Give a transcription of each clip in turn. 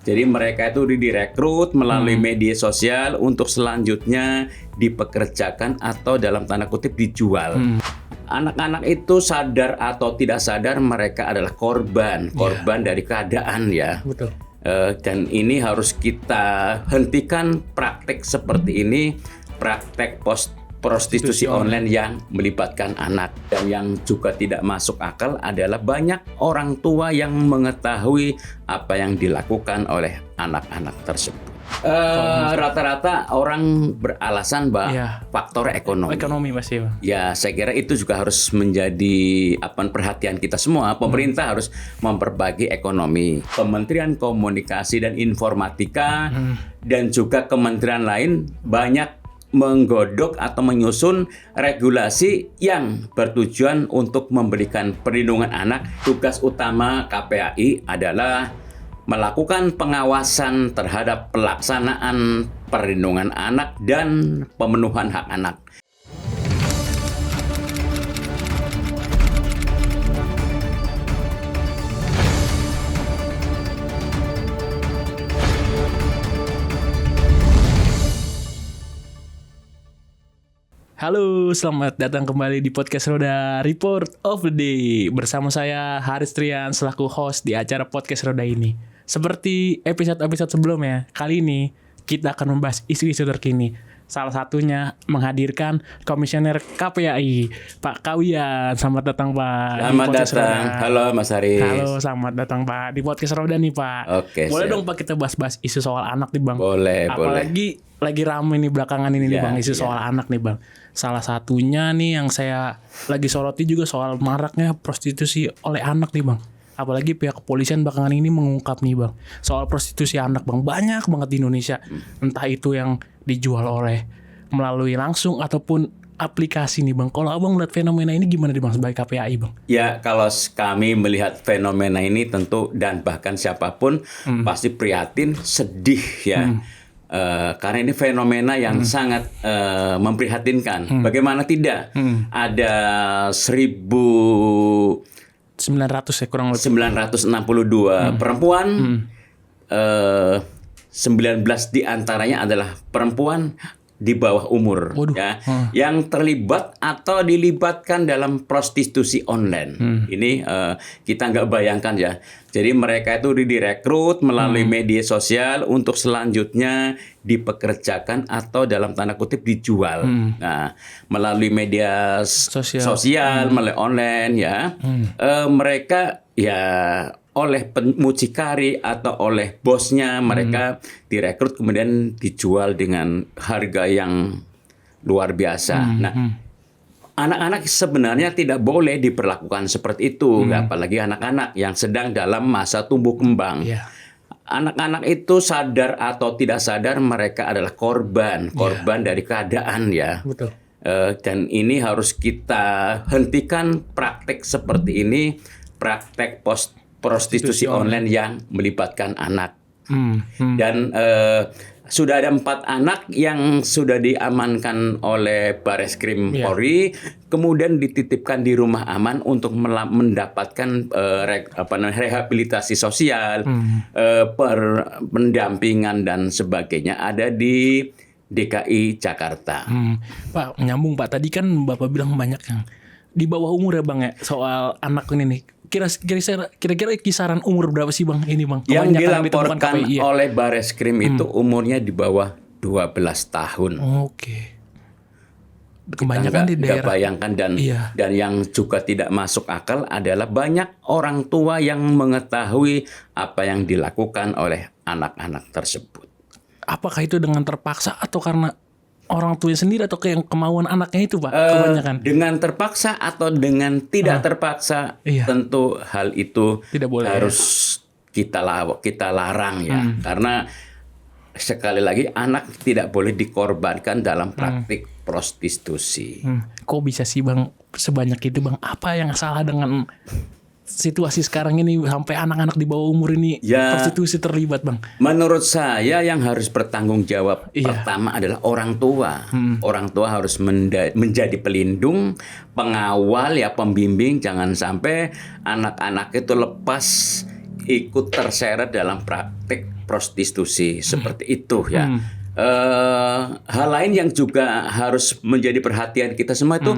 Jadi mereka itu direkrut melalui media sosial untuk selanjutnya dipekerjakan atau dalam tanda kutip dijual. Anak-anak itu sadar atau tidak sadar mereka adalah korban dari keadaan ya. Betul. Dan ini harus kita hentikan praktek seperti ini, praktek prostitusi online yang melibatkan anak. Dan yang juga tidak masuk akal adalah banyak orang tua yang mengetahui apa yang dilakukan oleh anak-anak tersebut. Rata-rata orang beralasan bahwa faktor ekonomi. Ekonomi pasti, Bang. Ya, saya kira itu juga harus menjadi perhatian kita semua. Pemerintah harus memperbaiki ekonomi. Kementerian Komunikasi dan Informatika dan juga kementerian lain banyak menggodok atau menyusun regulasi yang bertujuan untuk memberikan perlindungan anak. Tugas utama KPAI adalah melakukan pengawasan terhadap pelaksanaan perlindungan anak dan pemenuhan hak anak. Halo, selamat datang kembali di podcast Roda Report of the Day. Bersama saya Haris Trian selaku host di acara podcast Roda ini. Seperti episode-episode sebelumnya, kali ini kita akan membahas isu-isu terkini. Salah satunya menghadirkan Komisioner KPAI, Pak Kawian. Selamat datang, Pak. Selamat datang. Halo, Mas Haris. Halo, selamat datang, Pak. Di podcast Roda nih, Pak. Oke, boleh siap. dong, Pak, kita bahas-bahas isu soal anak nih, Bang. Boleh. Apalagi lagi rame nih belakangan ini nih, Bang, isu soal anak nih, Bang. Salah satunya nih yang saya lagi soroti juga soal maraknya prostitusi oleh anak nih, Bang. Apalagi pihak kepolisian belakangan ini mengungkap nih, Bang, soal prostitusi anak, Bang. Banyak banget di Indonesia. Entah itu yang dijual oleh melalui langsung ataupun aplikasi nih, Bang. Kalau Abang melihat fenomena ini gimana nih, Bang, sebagai KPAI, Bang? Ya, kalau kami melihat fenomena ini tentu dan bahkan siapapun pasti prihatin, sedih ya. Karena ini fenomena yang sangat memprihatinkan. Bagaimana tidak? Ada 900 ya kurang lebih. 962 perempuan, 19 diantaranya adalah perempuan di bawah umur. Ya, yang terlibat atau dilibatkan dalam prostitusi online. Ini kita nggak bayangkan ya. Jadi mereka itu direkrut melalui media sosial untuk selanjutnya dipekerjakan atau dalam tanda kutip dijual. Nah, melalui media sosial, melalui online ya, mereka ya oleh mucikari atau oleh bosnya mereka direkrut kemudian dijual dengan harga yang luar biasa. Nah, anak-anak sebenarnya tidak boleh diperlakukan seperti itu, apalagi anak-anak yang sedang dalam masa tumbuh kembang. Anak-anak itu sadar atau tidak sadar mereka adalah korban dari keadaan ya. Betul. Dan ini harus kita hentikan praktek seperti ini, praktek prostitusi online yang melibatkan anak. Dan sudah ada 4 anak yang sudah diamankan oleh Bareskrim Polri, kemudian dititipkan di rumah aman untuk mendapatkan rehabilitasi sosial, pendampingan dan sebagainya ada di DKI Jakarta. Pak, nyambung, Pak. Tadi kan Bapak bilang banyak yang di bawah umur ya, Bang, ya, soal anak ini nih. Kira-kira kisaran umur berapa sih, Bang, ini, Bang? Yang dilaporkan oleh Bareskrim itu umurnya di bawah 12 tahun. Oke. Kebanyakan di daerah. Bayangkan dan yang juga tidak masuk akal adalah banyak orang tua yang mengetahui apa yang dilakukan oleh anak-anak tersebut. Apakah itu dengan terpaksa atau karena orang tuanya sendiri atau kayak kemauan anaknya itu, Pak? Kebanyakan. Dengan terpaksa atau dengan tidak terpaksa, tentu hal itu tidak boleh, harus kita larang ya. Karena sekali lagi anak tidak boleh dikorbankan dalam praktik prostitusi. Kok bisa sih, Bang, sebanyak itu, Bang? Apa yang salah dengan situasi sekarang ini sampai anak-anak di bawah umur ini prostitusi terlibat, Bang? Menurut saya yang harus bertanggung jawab pertama adalah orang tua. Orang tua harus menjadi pelindung, pengawal ya, pembimbing. Jangan sampai anak-anak itu lepas ikut terseret dalam praktik prostitusi seperti itu ya. Hal lain yang juga harus menjadi perhatian kita semua itu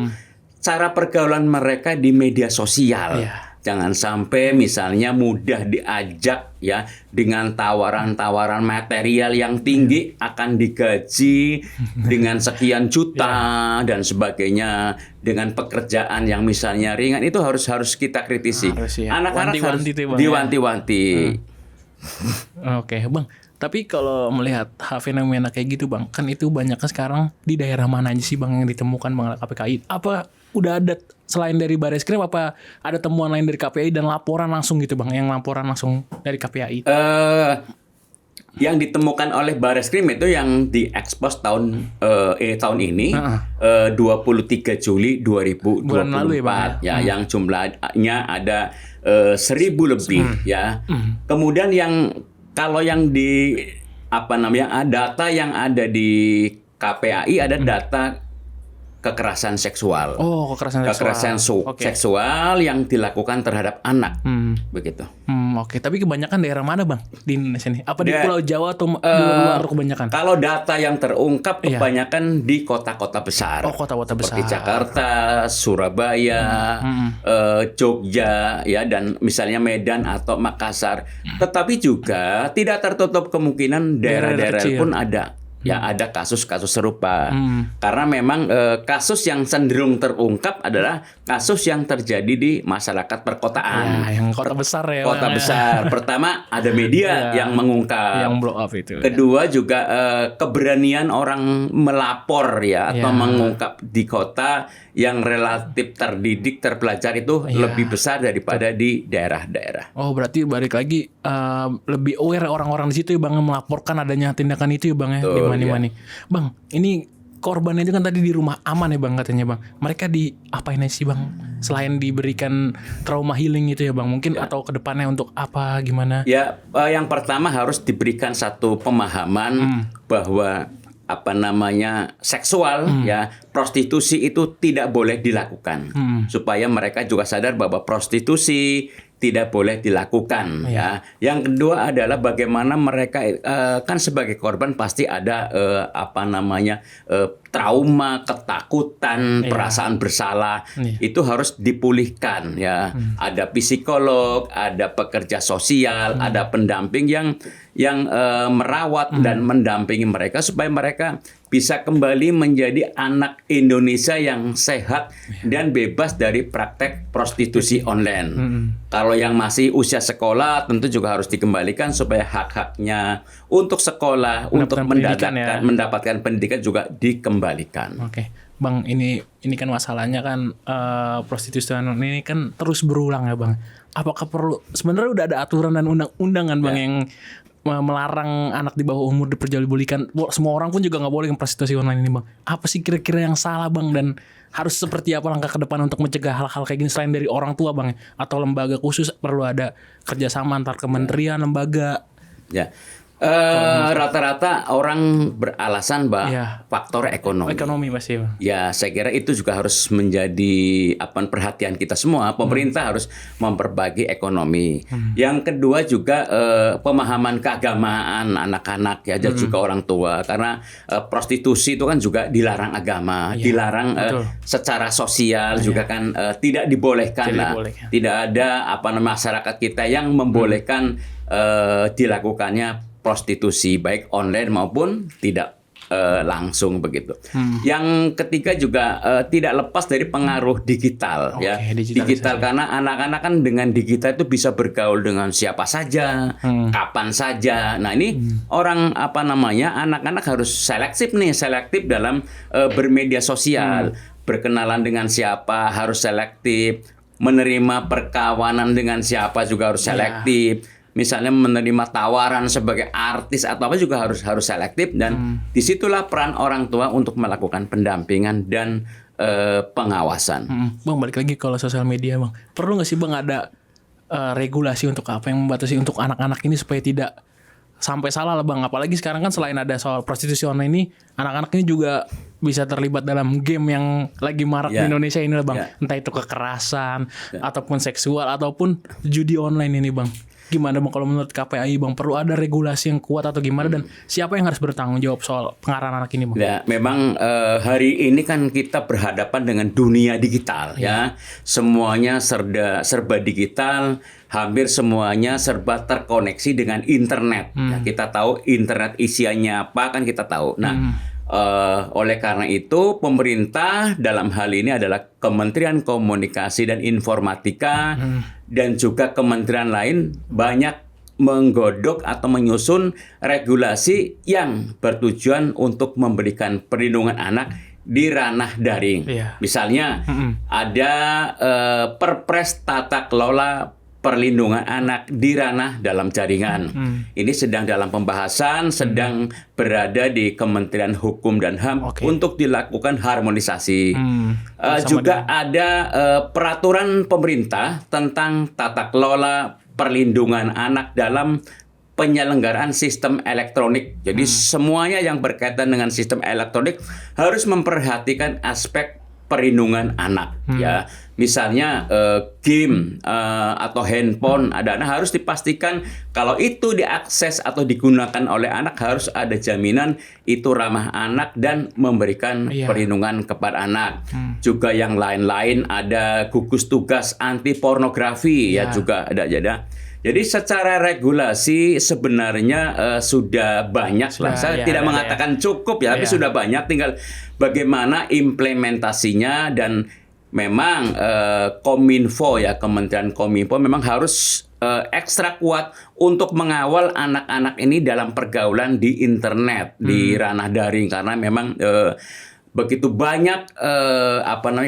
cara pergaulan mereka di media sosial. Jangan sampai misalnya mudah diajak ya dengan tawaran-tawaran material yang tinggi akan digaji dengan sekian juta dan sebagainya, dengan pekerjaan yang misalnya ringan, itu harus kita kritisi. Anak-anak harus diwanti-wanti. Oke, Bang. Tapi kalau melihat fenomena kayak gitu, Bang, kan itu banyak sekarang di daerah mana aja sih, Bang, yang ditemukan Bang KPKI? Apa udah ada selain dari Bareskrim, apa ada temuan lain dari KPI dan laporan langsung gitu, Bang, yang laporan langsung dari KPI? Yang ditemukan oleh Bareskrim itu yang diekspos tahun ini 23 Juli 2024 ya, yang jumlahnya ada 1.000 lebih ya. Kemudian kalau yang data yang ada di KPAI ada data kekerasan seksual. Kekerasan seksual yang dilakukan terhadap anak. Begitu. Oke, tapi kebanyakan daerah mana, Bang, di Indonesia ini? Apa di Pulau Jawa atau di luar kebanyakan? Kalau data yang terungkap kebanyakan di kota-kota besar. Kota-kota besar. Seperti Jakarta, Surabaya, Jogja ya, dan misalnya Medan atau Makassar. Tetapi juga tidak tertutup kemungkinan daerah-daerah pun ada. Ya, ada kasus-kasus serupa. Karena memang kasus yang cenderung terungkap adalah kasus yang terjadi di masyarakat perkotaan. Yang kota besar ya. Kota besar. Pertama ada media yang mengungkap. Yang blow up itu. Kedua juga keberanian orang melapor ya atau mengungkap di kota yang relatif terdidik, terpelajar itu lebih besar daripada di daerah-daerah. Oh, berarti balik lagi lebih aware orang-orang di situ ya, Bang, melaporkan adanya tindakan itu ya, Bang, ya. Di mana-mana. Bang, ini korbannya itu kan tadi di rumah aman ya, Bang, katanya, Bang. Mereka diapain sih, Bang? Selain diberikan trauma healing itu ya, Bang, mungkin atau kedepannya untuk apa, gimana? Ya, yang pertama harus diberikan satu pemahaman bahwa seksual ya, prostitusi itu tidak boleh dilakukan, supaya mereka juga sadar bahwa prostitusi tidak boleh dilakukan ya. Yang kedua adalah bagaimana mereka kan sebagai korban pasti ada trauma, ketakutan, perasaan bersalah. Itu harus dipulihkan ya. Ada psikolog, ada pekerja sosial, ada pendamping yang merawat dan mendampingi mereka supaya mereka bisa kembali menjadi anak Indonesia yang sehat dan bebas dari praktek prostitusi online. Kalau yang masih usia sekolah tentu juga harus dikembalikan supaya hak-haknya untuk sekolah, untuk mendapatkan pendidikan juga dikembalikan. Oke. Bang, ini kan masalahnya kan prostitusi online ini kan terus berulang ya, Bang. Apakah perlu sebenarnya udah ada aturan dan undang-undangan, Bang, yang melarang anak di bawah umur diperjualbelikan? Semua orang pun juga nggak boleh prostitusi online ini, Bang. Apa sih kira-kira yang salah, Bang, dan harus seperti apa langkah ke depan untuk mencegah hal-hal kayak gini selain dari orang tua, Bang, atau lembaga khusus perlu ada kerjasama antar kementerian, lembaga? Ya. Rata-rata orang beralasan bahwa faktor ekonomi. Ekonomi pasti, Bang. Ya, saya kira itu juga harus menjadi perhatian kita semua. Pemerintah harus memperbaiki ekonomi. Yang kedua juga pemahaman keagamaan anak-anak ya, dan juga orang tua. Karena prostitusi itu kan juga dilarang agama, dilarang secara sosial juga kan tidak dibolehkan lah. Tidak ada masyarakat kita yang membolehkan dilakukannya prostitusi baik online maupun tidak langsung begitu. Yang ketiga juga tidak lepas dari pengaruh digital ya. Digital karena anak-anak kan dengan digital itu bisa bergaul dengan siapa saja, kapan saja. Nah, ini orang anak-anak harus selektif dalam bermedia sosial. Berkenalan dengan siapa harus selektif, menerima perkawanan dengan siapa juga harus selektif. Misalnya menerima tawaran sebagai artis atau apa juga harus selektif, dan disitulah peran orang tua untuk melakukan pendampingan dan pengawasan. Bang, balik lagi kalau sosial media, Bang, perlu nggak sih, Bang, ada regulasi untuk apa yang membatasi untuk anak-anak ini supaya tidak sampai salah lah, Bang? Apalagi sekarang kan selain ada soal prostitusi online ini, anak-anak ini juga bisa terlibat dalam game yang lagi marak di Indonesia ini lah, Bang. Entah itu kekerasan ataupun seksual ataupun judi online ini, Bang. Gimana Bang kalau menurut KPAI Bang, perlu ada regulasi yang kuat atau gimana, dan siapa yang harus bertanggung jawab soal pengarahan anak ini Bang? Ya, memang hari ini kan kita berhadapan dengan dunia digital ya. Semuanya serba digital, hampir semuanya serba terkoneksi dengan internet. Ya, kita tahu internet isiannya apa kan kita tahu. Nah, oleh karena itu pemerintah dalam hal ini adalah Kementerian Komunikasi dan Informatika dan juga kementerian lain banyak menggodok atau menyusun regulasi yang bertujuan untuk memberikan perlindungan anak di ranah daring. Misalnya ada Perpres Tata Kelola Perlindungan Anak di ranah dalam jaringan. Ini sedang dalam pembahasan, sedang berada di Kementerian Hukum dan HAM untuk dilakukan harmonisasi. Juga ada peraturan pemerintah tentang tata kelola perlindungan anak dalam penyelenggaraan sistem elektronik. Jadi semuanya yang berkaitan dengan sistem elektronik harus memperhatikan aspek perlindungan anak ya. Misalnya game atau handphone ada anak, harus dipastikan kalau itu diakses atau digunakan oleh anak harus ada jaminan itu ramah anak dan memberikan perlindungan kepada anak. Juga yang lain-lain ada gugus tugas anti pornografi ya juga ada. Jadi secara regulasi sebenarnya sudah banyak lah. Saya tidak mengatakan cukup ya, tapi sudah banyak. Tinggal bagaimana implementasinya, dan memang Kominfo ya, Kementerian Kominfo memang harus ekstra kuat untuk mengawal anak-anak ini dalam pergaulan di internet, di ranah daring, karena memang begitu banyak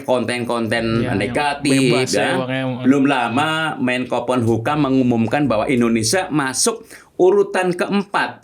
konten-konten negatif ya. Belum lama Menko Polhukam mengumumkan bahwa Indonesia masuk urutan keempat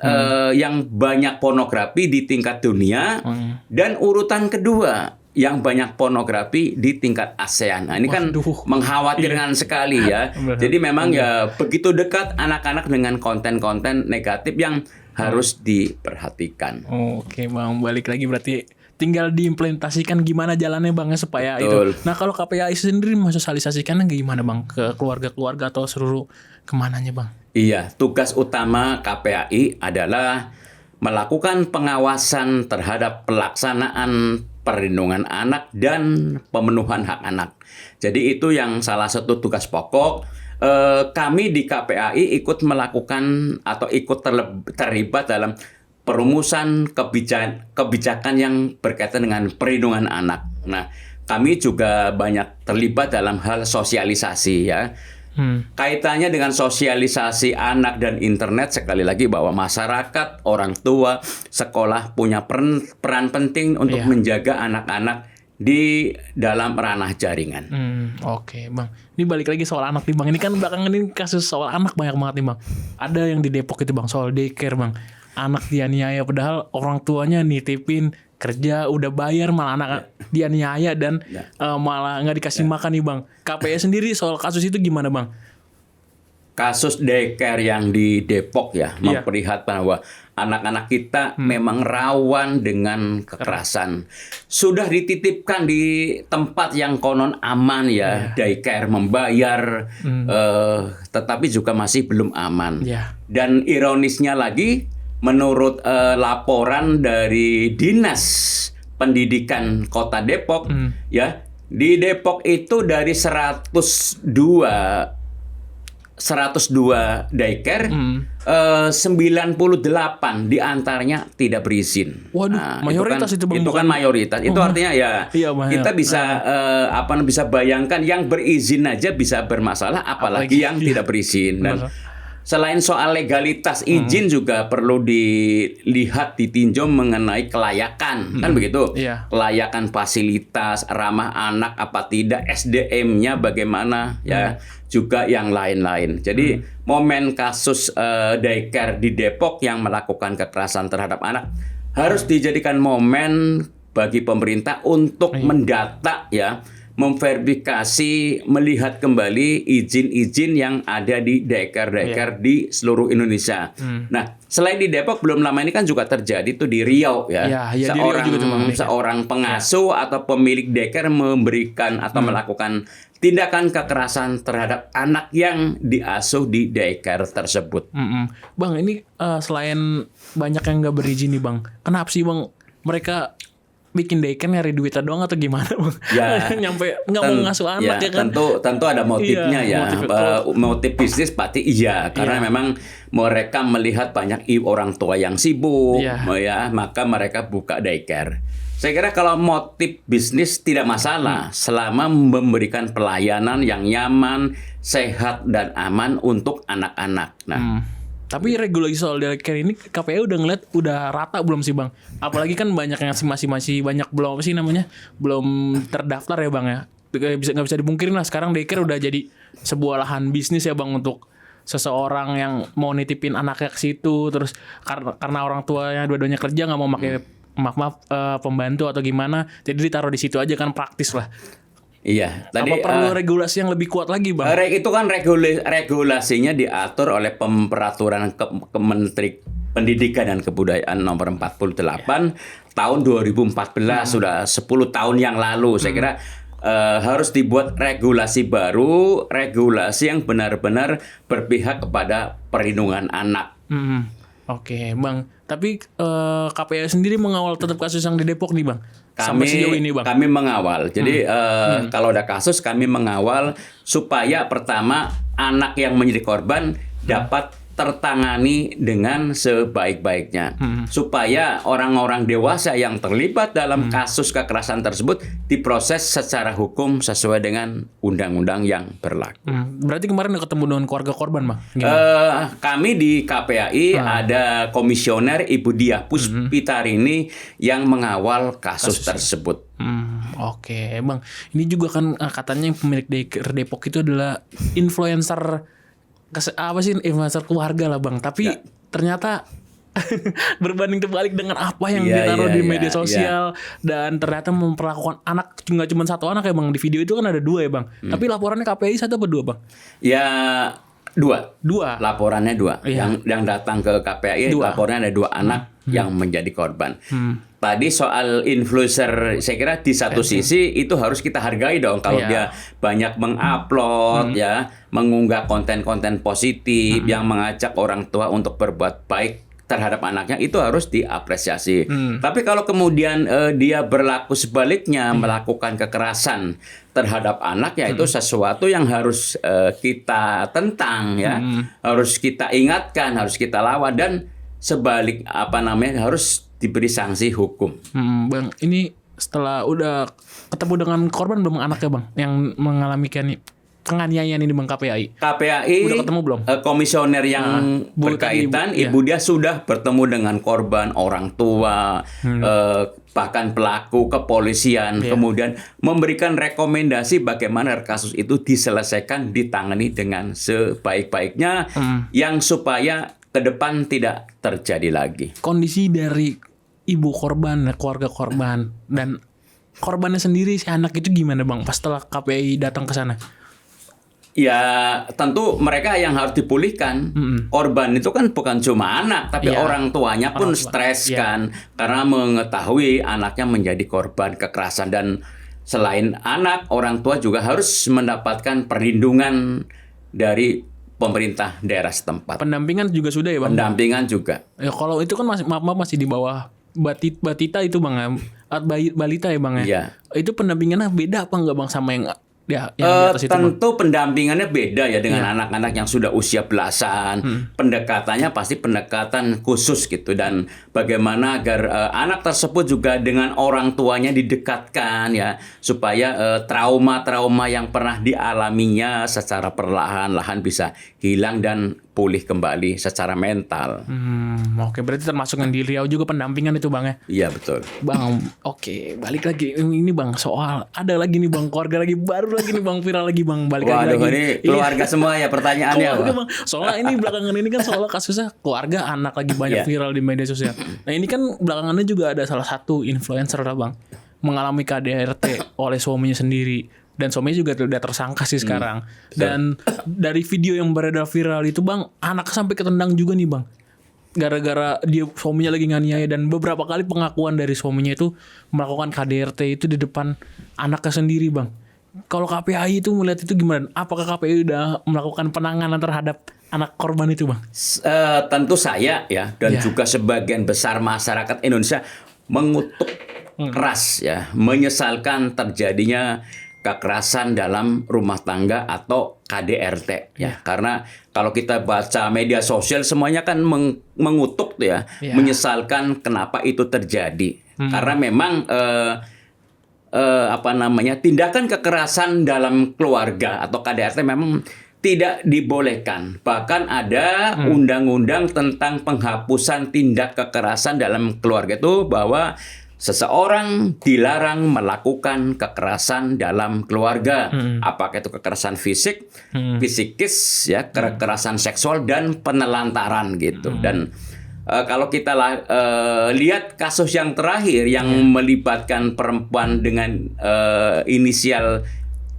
yang banyak pornografi di tingkat dunia dan urutan kedua yang banyak pornografi di tingkat ASEAN. Nah, ini kan mengkhawatirkan sekali ya. Jadi memang ya begitu dekat anak-anak dengan konten-konten negatif yang harus diperhatikan. Oke Bang, balik lagi berarti tinggal diimplementasikan gimana jalannya Bang ya supaya itu. Nah kalau KPAI sendiri mensosialisasikannya gimana Bang ke keluarga-keluarga atau seluruh kemananya Bang? Iya, tugas utama KPAI adalah melakukan pengawasan terhadap pelaksanaan perlindungan anak dan pemenuhan hak anak. Jadi itu yang salah satu tugas pokok. Kami di KPAI ikut melakukan atau ikut terlibat dalam perumusan kebijakan yang berkaitan dengan perlindungan anak. Nah, kami juga banyak terlibat dalam hal sosialisasi ya. Kaitannya dengan sosialisasi anak dan internet, sekali lagi bahwa masyarakat, orang tua, sekolah punya peran penting untuk menjaga anak-anak di dalam ranah jaringan. Oke Bang, ini balik lagi soal anak nih Bang. Ini kan belakangan ini kasus soal anak banyak banget nih Bang. Ada yang di Depok itu Bang, soal daycare Bang. Anak dianiaya padahal orang tuanya nitipin kerja, udah bayar, malah anak dianiaya dan malah nggak dikasih makan nih Bang. KPAI sendiri soal kasus itu gimana Bang? Kasus daycare yang di Depok ya memperlihatkan bahwa anak-anak kita memang rawan dengan kekerasan. Sudah dititipkan di tempat yang konon aman ya, daycare membayar, tetapi juga masih belum aman. Dan ironisnya lagi, menurut laporan dari Dinas Pendidikan Kota Depok, ya di Depok itu dari 102 daycare, 98 diantaranya tidak berizin. Waduh, mayoritas itu kan mayoritas. Itu artinya ya kita bisa bisa bayangkan yang berizin aja bisa bermasalah, apalagi yang tidak berizin. Dan selain soal legalitas izin juga perlu dilihat, ditinjau mengenai kelayakan, kan begitu? Kelayakan fasilitas, ramah anak apa tidak, SDM-nya bagaimana ya, juga yang lain-lain. Jadi momen kasus daycare di Depok yang melakukan kekerasan terhadap anak harus dijadikan momen bagi pemerintah untuk mendata ya, memverifikasi, melihat kembali izin-izin yang ada di daycare di seluruh Indonesia. Nah, selain di Depok, belum lama ini kan juga terjadi tuh di Riau ya. Di Riau juga seorang pengasuh atau pemilik daycare memberikan atau melakukan tindakan kekerasan terhadap anak yang diasuh di daycare tersebut. Bang, ini selain banyak yang nggak berizin nih Bang, kenapa sih Bang mereka bikin daycare nyari duitnya doang atau gimana Bang? Ya, nyampe nggak mau ngasuh anak ya kan? Tentu ada motifnya motif bisnis pasti karena memang mereka melihat banyak orang tua yang sibuk maka mereka buka daycare. Saya kira kalau motif bisnis tidak masalah selama memberikan pelayanan yang nyaman, sehat dan aman untuk anak-anak. Nah, tapi regulasi soal daycare ini KPU udah ngeliat udah rata belum sih Bang? Apalagi kan banyak yang masih banyak belum belum terdaftar ya Bang ya. Nggak bisa dipungkirin lah sekarang daycare udah jadi sebuah lahan bisnis ya Bang untuk seseorang yang mau nitipin anaknya ke situ, terus karena orang tuanya dua-duanya kerja nggak mau pakai pembantu atau gimana, jadi ditaruh di situ aja kan praktis lah. Iya, tadi apa perlu regulasi yang lebih kuat lagi Bang? Itu kan regulasinya diatur oleh peraturan Menteri Pendidikan dan Kebudayaan nomor 48 tahun 2014 sudah 10 tahun yang lalu. Saya kira harus dibuat regulasi baru, regulasi yang benar-benar berpihak kepada perlindungan anak. Oke, Bang. Tapi KPU sendiri mengawal tetap kasus yang di Depok nih Bang. Sampai sejauh ini Bang. Kami mengawal. Jadi kalau ada kasus kami mengawal supaya pertama anak yang menjadi korban dapat tertangani dengan sebaik-baiknya. Supaya orang-orang dewasa yang terlibat dalam kasus kekerasan tersebut diproses secara hukum sesuai dengan undang-undang yang berlaku. Berarti kemarin ketemu dengan keluarga korban Bang? Kami di KPAI ada komisioner Ibu Diah Puspitarini yang mengawal kasus tersebut. Oke Bang. Ini juga kan katanya yang pemilik Depok itu adalah influencer influencer keluarga lah Bang, tapi ternyata berbanding terbalik dengan apa yang ditaruh di media sosial dan ternyata memperlakukan anak nggak cuma satu anak ya Bang, di video itu kan ada 2 ya Bang, tapi laporannya KPI 1 apa 2 Bang? Ya 2 laporannya 2 yang datang ke KPI laporannya ada 2 anak yang menjadi korban. Tadi soal influencer, saya kira di satu sisi itu harus kita hargai dong kalau dia banyak mengupload mengunggah konten-konten positif yang mengajak orang tua untuk berbuat baik terhadap anaknya, itu harus diapresiasi. Tapi kalau kemudian dia berlaku sebaliknya, melakukan kekerasan terhadap anaknya, itu sesuatu yang harus kita tentang harus kita ingatkan, harus kita lawan, dan sebalik harus diberi sanksi hukum. Bang, ini setelah udah ketemu dengan korban belum anaknya Bang yang mengalami penganiayaan ini Bang KPAI? KPAI udah ketemu belum? Komisioner yang berkaitan, Ibu dia sudah bertemu dengan korban, orang tua, bahkan pelaku, kepolisian, kemudian memberikan rekomendasi bagaimana kasus itu diselesaikan, ditangani dengan sebaik-baiknya, yang supaya ke depan tidak terjadi lagi. Kondisi dari ibu korban, keluarga korban, dan korbannya sendiri si anak itu gimana Bang pas setelah KPI datang ke sana? Ya tentu mereka yang harus dipulihkan. Korban itu kan bukan cuma anak, tapi orang tuanya pun stres kan karena mengetahui anaknya menjadi korban kekerasan. Dan selain anak, orang tua juga harus mendapatkan perlindungan dari pemerintah daerah setempat. Pendampingan juga sudah ya Bang? Pendampingan juga. Ya kalau itu kan masih di bawah batita itu Bang, balita ya Bang ya? Iya. Itu pendampingannya beda apa enggak Bang sama yang di atas itu tentu Bang? Pendampingannya beda ya dengan anak-anak yang sudah usia belasan. Pendekatannya pasti pendekatan khusus gitu, dan bagaimana agar anak tersebut juga dengan orang tuanya didekatkan supaya trauma-trauma yang pernah dialaminya secara perlahan-lahan bisa hilang dan pulih kembali secara mental. Oke, berarti termasuk yang di Riau juga pendampingan itu Bang ya? Iya betul. Bang, oke, balik lagi ini Bang, soal ada lagi nih Bang, keluarga lagi baru lagi nih Bang, viral lagi Bang, balik lagi. Waduh, ini keluarga semua ya pertanyaannya Bang. Soalnya ini belakangan ini kan soal kasusnya keluarga anak lagi banyak viral di media sosial. Nah ini kan belakangannya juga ada salah satu influencer lah Bang, mengalami KDRT oleh suaminya sendiri. Dan suaminya juga udah tersangka sih sekarang. Dan dari video yang beredar viral itu Bang, anak sampai ketendang juga nih Bang. Gara-gara dia suaminya lagi nganiaya, dan beberapa kali pengakuan dari suaminya itu melakukan KDRT itu di depan anaknya sendiri Bang. Kalau KPAI itu melihat itu gimana? Apakah KPAI udah melakukan penanganan terhadap anak korban itu Bang? Tentu saya ya, dan juga sebagian besar masyarakat Indonesia mengutuk keras ya, menyesalkan terjadinya kekerasan dalam rumah tangga atau KDRT ya. Karena kalau kita baca media sosial semuanya kan mengutuk tuh ya, menyesalkan kenapa itu terjadi. Karena memang tindakan kekerasan dalam keluarga atau KDRT memang tidak dibolehkan. Bahkan ada undang-undang tentang penghapusan tindak kekerasan dalam keluarga itu, bahwa seseorang dilarang melakukan kekerasan dalam keluarga. Apakah itu kekerasan fisik, psikis, ya, kekerasan seksual, dan penelantaran gitu. Dan kalau kita lihat kasus yang terakhir yang melibatkan perempuan dengan inisial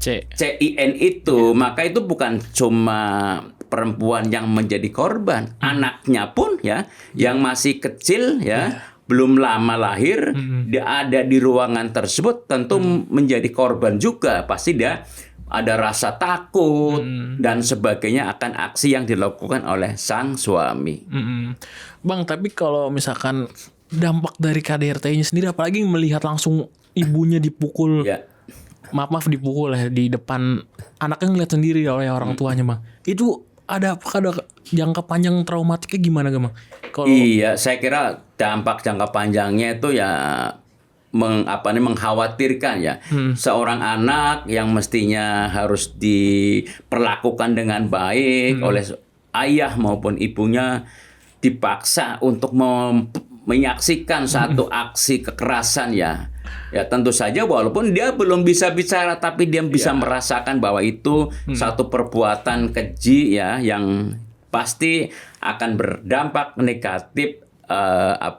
CIN itu, maka itu bukan cuma perempuan yang menjadi korban, anaknya pun ya, yang masih kecil ya, belum lama lahir, dia ada di ruangan tersebut, tentu menjadi korban juga. Pasti dia ada rasa takut dan sebagainya akan aksi yang dilakukan oleh sang suami. Bang, tapi kalau misalkan dampak dari KDRT-nya sendiri, apalagi melihat langsung ibunya dipukul, maaf dipukul ya di depan anaknya, ngeliat sendiri oleh orang tuanya Bang, itu apakah ada jangka panjang traumatiknya gimana Bang? Iya, saya kira dampak jangka panjangnya itu ya mengkhawatirkan ya. Seorang anak yang mestinya harus diperlakukan dengan baik oleh ayah maupun ibunya, dipaksa untuk menyaksikan satu aksi kekerasan ya. Ya tentu saja walaupun dia belum bisa bicara, tapi dia bisa merasakan bahwa itu satu perbuatan keji ya, yang pasti akan berdampak negatif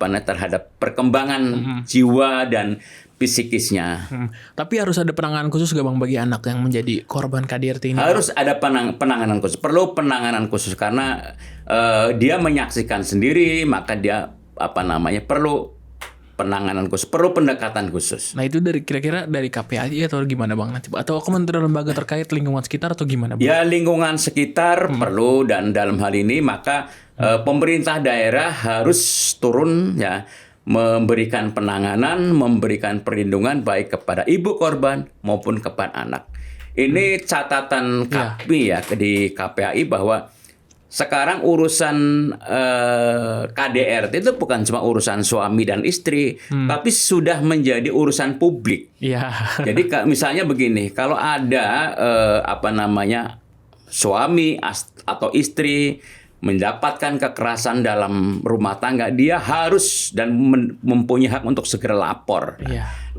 terhadap perkembangan jiwa dan psikisnya. Tapi harus ada penanganan khusus gak Bang bagi anak yang menjadi korban KDRT ini? Harus ada penanganan khusus. Perlu penanganan khusus karena dia menyaksikan sendiri, maka dia perlu penanganan khusus, perlu pendekatan khusus. Nah itu kira-kira dari KPAI atau gimana Bang nanti? Atau kementerian lembaga terkait lingkungan sekitar atau gimana Bang? Ya lingkungan sekitar perlu, dan dalam hal ini maka pemerintah daerah harus turun ya, memberikan penanganan, memberikan perlindungan baik kepada ibu korban maupun kepada anak. Ini catatan kami ya di KPAI bahwa sekarang urusan KDRT itu bukan cuma urusan suami dan istri, tapi sudah menjadi urusan publik. Jadi misalnya begini, kalau ada suami atau istri mendapatkan kekerasan dalam rumah tangga, dia harus dan mempunyai hak untuk segera lapor,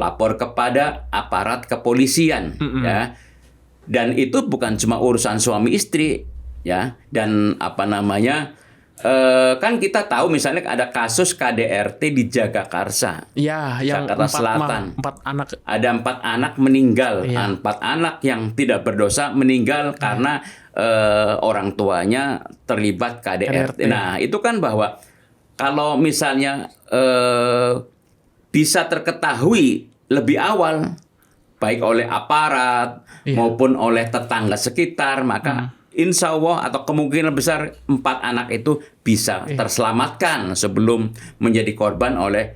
lapor kepada aparat kepolisian, ya. Dan itu bukan cuma urusan suami istri. Ya, dan kan kita tahu misalnya ada kasus KDRT di Jagakarsa, yang Jakarta Selatan. 4 anak. Ada 4 anak meninggal, 4 anak yang tidak berdosa meninggal karena orang tuanya terlibat KDRT. Nah, itu kan bahwa kalau misalnya bisa terketahui lebih awal, baik oleh aparat maupun oleh tetangga sekitar, maka insya Allah atau kemungkinan besar 4 anak itu bisa terselamatkan sebelum menjadi korban oleh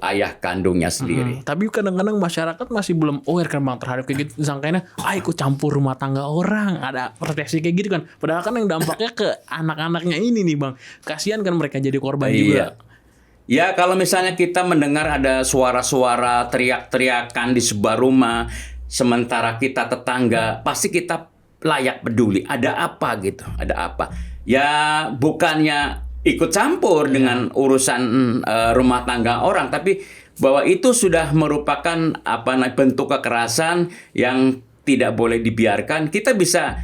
ayah kandungnya sendiri. Tapi kadang-kadang masyarakat masih belum aware kan Bang terhadap kayak gitu. Sangkanya, ikut campur rumah tangga orang, ada proteksi kayak gitu kan. Padahal kan yang dampaknya ke anak-anaknya ini nih Bang. Kasihan kan mereka jadi korban juga. Ya kalau misalnya kita mendengar ada suara-suara teriak-teriakan di sebuah rumah, sementara kita tetangga, pasti kita layak peduli, ada apa gitu, ada apa. Ya bukannya ikut campur dengan urusan rumah tangga orang, tapi bahwa itu sudah merupakan bentuk kekerasan yang tidak boleh dibiarkan. Kita bisa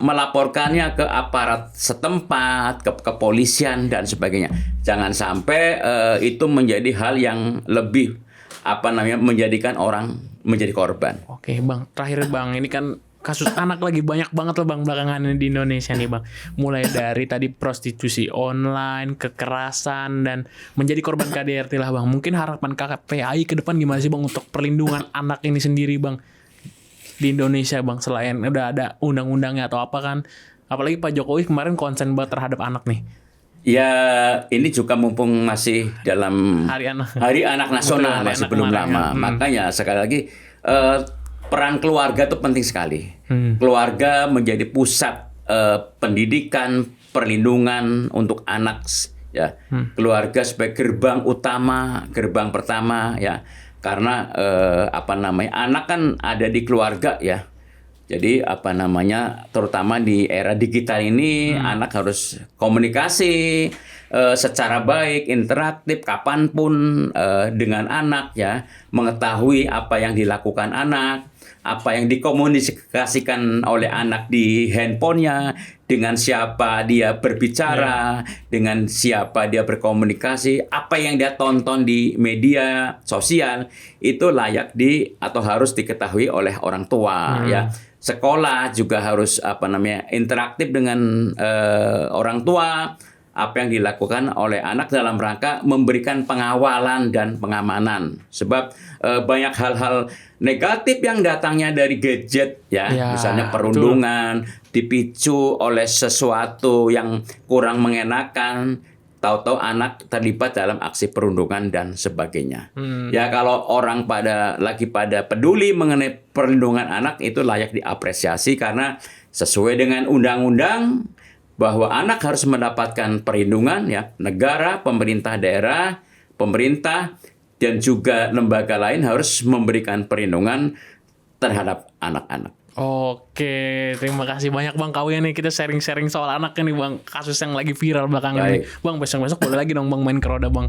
melaporkannya ke aparat setempat, ke kepolisian dan sebagainya. Jangan sampai itu menjadi hal yang lebih menjadikan orang menjadi korban. Oke Bang, terakhir Bang, ini kan kasus anak lagi banyak banget loh Bang belakangan ini di Indonesia nih Bang. Mulai dari tadi prostitusi online, kekerasan, dan menjadi korban KDRT lah Bang. Mungkin harapan KPAI ke depan gimana sih Bang untuk perlindungan anak ini sendiri Bang di Indonesia Bang, selain udah ada undang-undangnya atau apa kan. Apalagi Pak Jokowi kemarin konsen banget terhadap anak nih. Ya, ini juga mumpung masih dalam Hari Anak Nasional, masih belum lama. Makanya sekali lagi peran keluarga itu penting sekali. Keluarga menjadi pusat pendidikan, perlindungan untuk anak, ya. Keluarga sebagai gerbang utama, gerbang pertama, ya. Karena anak kan ada di keluarga, ya. Jadi terutama di era digital ini anak harus komunikasi secara baik, interaktif kapanpun dengan anak, ya, mengetahui apa yang dilakukan anak, apa yang dikomunikasikan oleh anak di handphonenya, dengan siapa dia berbicara, dengan siapa dia berkomunikasi, apa yang dia tonton di media sosial, itu layak atau harus diketahui oleh orang tua, ya. Sekolah juga harus interaktif dengan orang tua, apa yang dilakukan oleh anak dalam rangka memberikan pengawalan dan pengamanan. Sebab banyak hal-hal negatif yang datangnya dari gadget, ya, misalnya perundungan, dipicu oleh sesuatu yang kurang mengenakan, tahu-tahu anak terlibat dalam aksi perundungan dan sebagainya. Ya, kalau orang lagi pada peduli mengenai perlindungan anak, itu layak diapresiasi karena sesuai dengan undang-undang bahwa anak harus mendapatkan perlindungan, ya. Negara, pemerintah daerah, pemerintah, dan juga lembaga lain harus memberikan perlindungan terhadap anak-anak. Oke, terima kasih banyak Bang Kawi nih, kita sharing-sharing soal anak nih Bang, kasus yang lagi viral belakangan ini. Bang, besok-besok boleh lagi dong Bang main ke Roda Bang.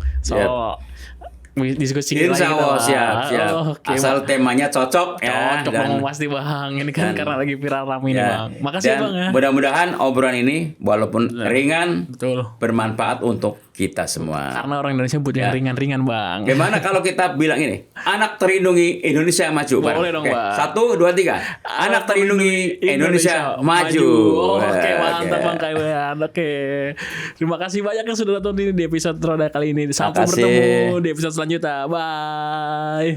Diskusi Insya Allah, siap. Okay, Asal temanya cocok, ya. Cocok Bang, pasti Bang. Ini kan karena lagi viral ramai nih Bang. Makasih dan Bang ya. Mudah-mudahan obrolan ini walaupun ringan, bermanfaat untuk kita semua. Karena orang Indonesia butuh yang ringan-ringan Bang. Gimana kalau kita bilang ini, anak terlindungi Indonesia maju. Boleh dong Bang. 1, 2, 3. Anak terlindungi Indonesia maju. Oke, mantap Bang Kaiwan. Oke. Terima kasih banyak yang sudah nonton di episode Roda kali ini. Sampai bertemu di episode selanjutnya. Bye.